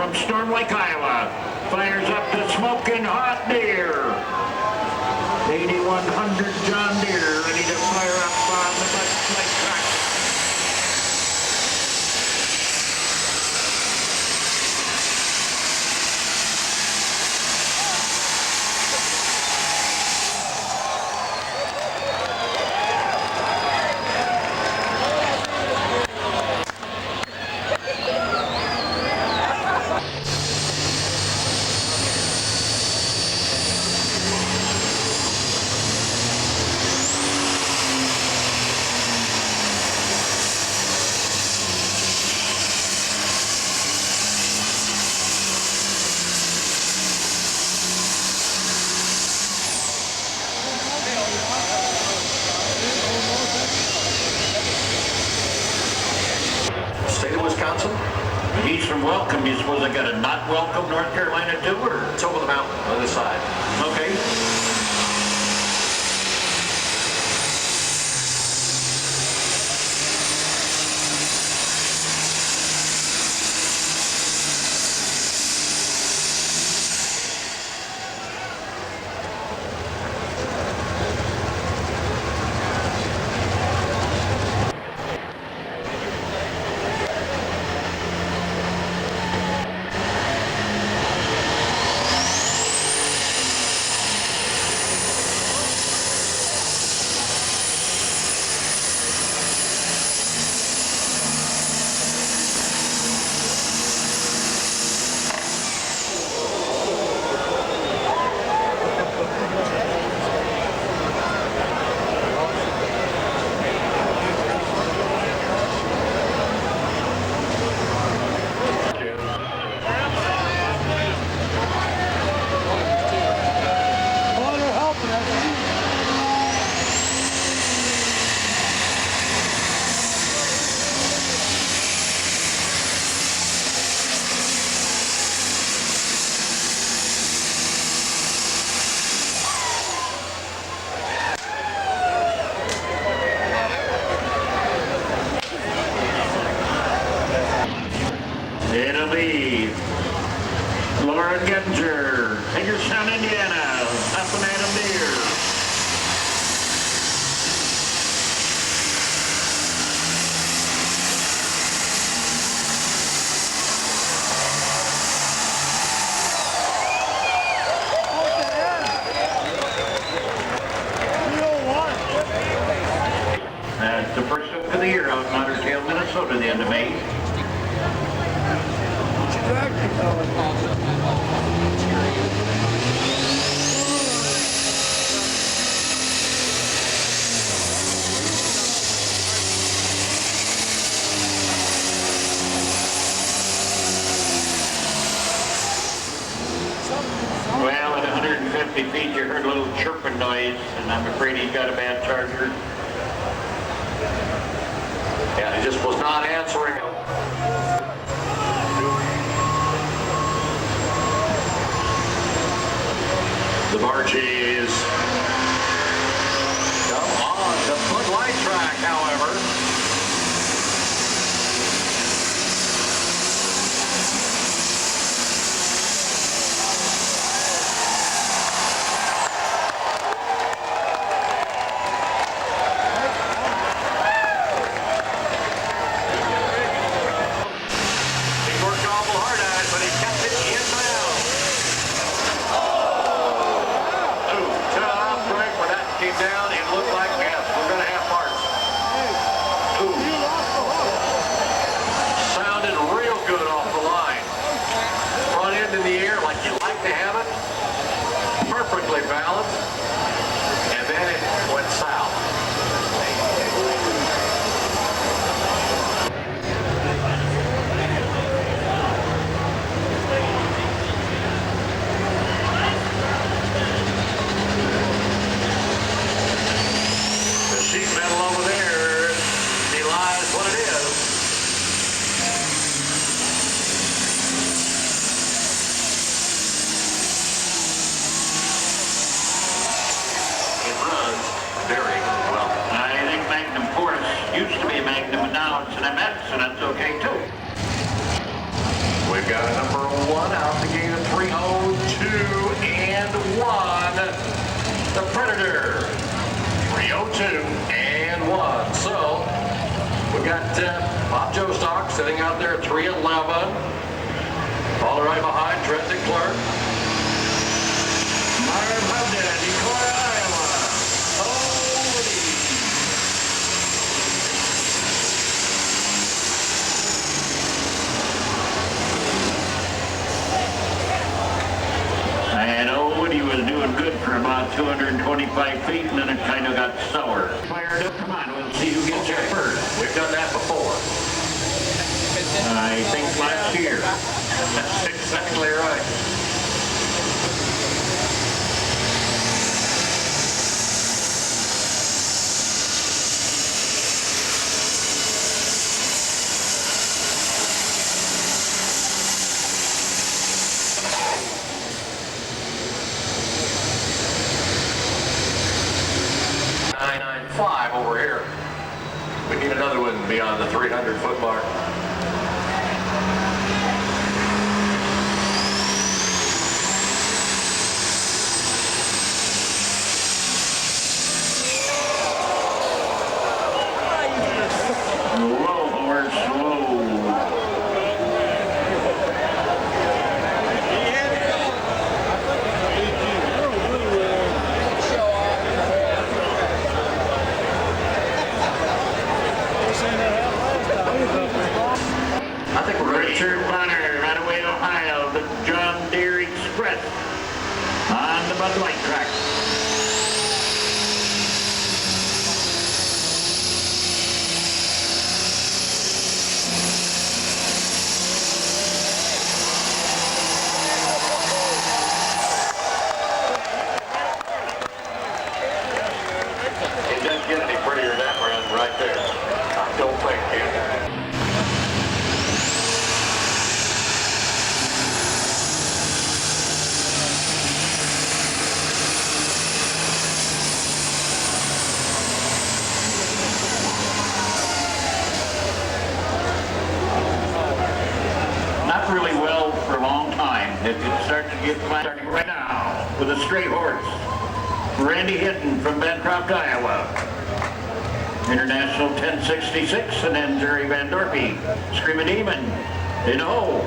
from Storm Lake, Iowa, fires up the smoking hot deer. 8100 John Deere ready to fire up on the Budweiser track. State of Wisconsin? He's from welcome. You suppose I got a not welcome North Carolina too, or? It's over the mountain on the other side. Okay. It'll be Laura Gettinger, Hagerstown, Indiana, up and Adam Deere. That's the first oak of the year out in Otter Tail, Minnesota, the end of May. Well, at 150 feet, you heard a little chirping noise, and I'm afraid he got a bad charger. Yeah, he just was not answering. The Marchies come on the Budweiser track, however. He worked awful hard at it, but he kept it inbound. Came down, it looked like, yes, we're going to have parts. Ooh. Sounded real good off the line. Front end in the air like you like to have it. Perfectly balanced. And then it went south. Sheet metal over there belies what it is. It runs very well. I think Magnum Force used to be Magnum, and now it's an MX, and that's okay too. We've got a number 1 out the gate of 3:02 and 1. The Predator, 3:02 and 1. So we've got Bob Jostock sitting out there at 3:11. Followed right behind Trent DeClerc. Myron Hubden, Decoy, Iowa. And Woody was doing good for about 225 feet, and then it kind of got sour. Fired up, come on, we'll see who gets there first. We've done that before. I think last year. That's exactly right. .995 over here. We need another one beyond the 300-foot mark. Slow, horse, slow. I think we're ready. Richard Bonner, right away Ohio, the John Deere Express on the Bud Light track. It doesn't get any prettier than that run right there. I don't think it. Not really well for a long time. It's starting to get flat starting right now with a straight horse. Randy Hinton from Bancroft, Iowa. International 1066, and then Jerry Van Dorpy, Screaming Demon, in a hole.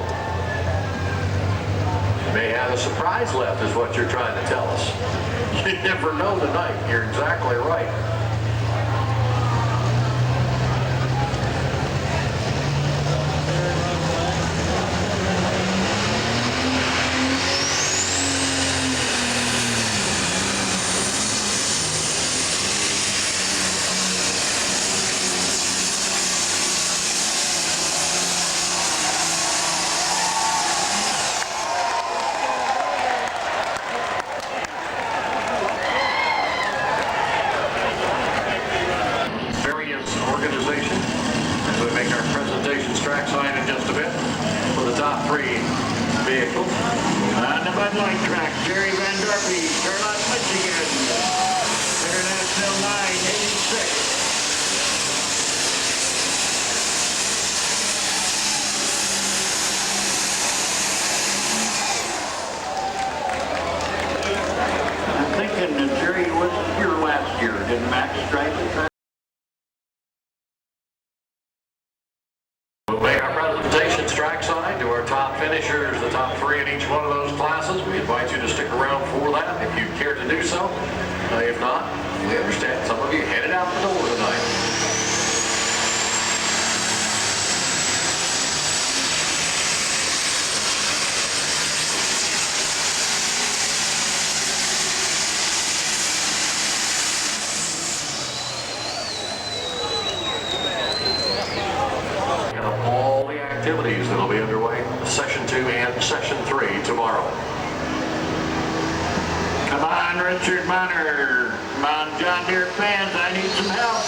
May have a surprise left is what you're trying to tell us. You never know tonight. You're exactly right. Vehicle. On the Bud Light track, Jerry Van Dorpy, Charlotte, Michigan. International 986. I'm thinking that Jerry wasn't here last year. Did Max drive the track? We'll make our presentations trackside to our top finishers, the top 3 in each one of those classes. We invite you to stick around for that if you care to do so. If not, we understand some of you headed out the door tonight. Activities that will be underway, Session 2 and Session 3 tomorrow. Come on, Richard Bonner. Come on, John Deere fans, I need some help.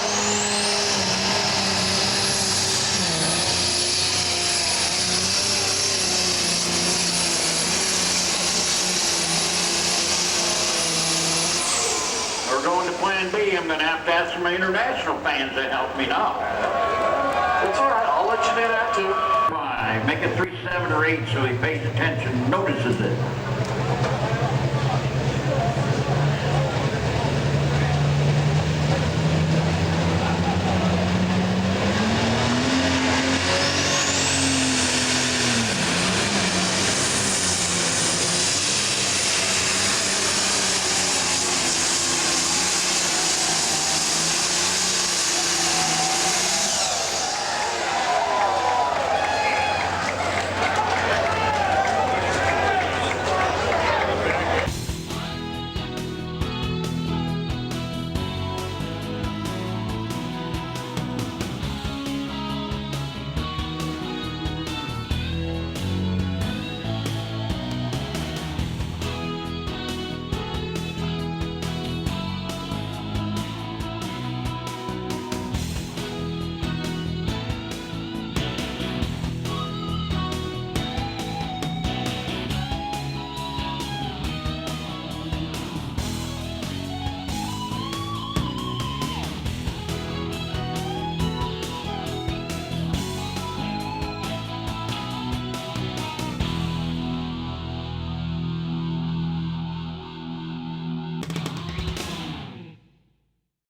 We're going to Plan B. I'm going to have to ask my international fans to help me now. That's all right. I'll let you know that too. Five. Make it 3, 7, or 8 so he pays attention, notices it.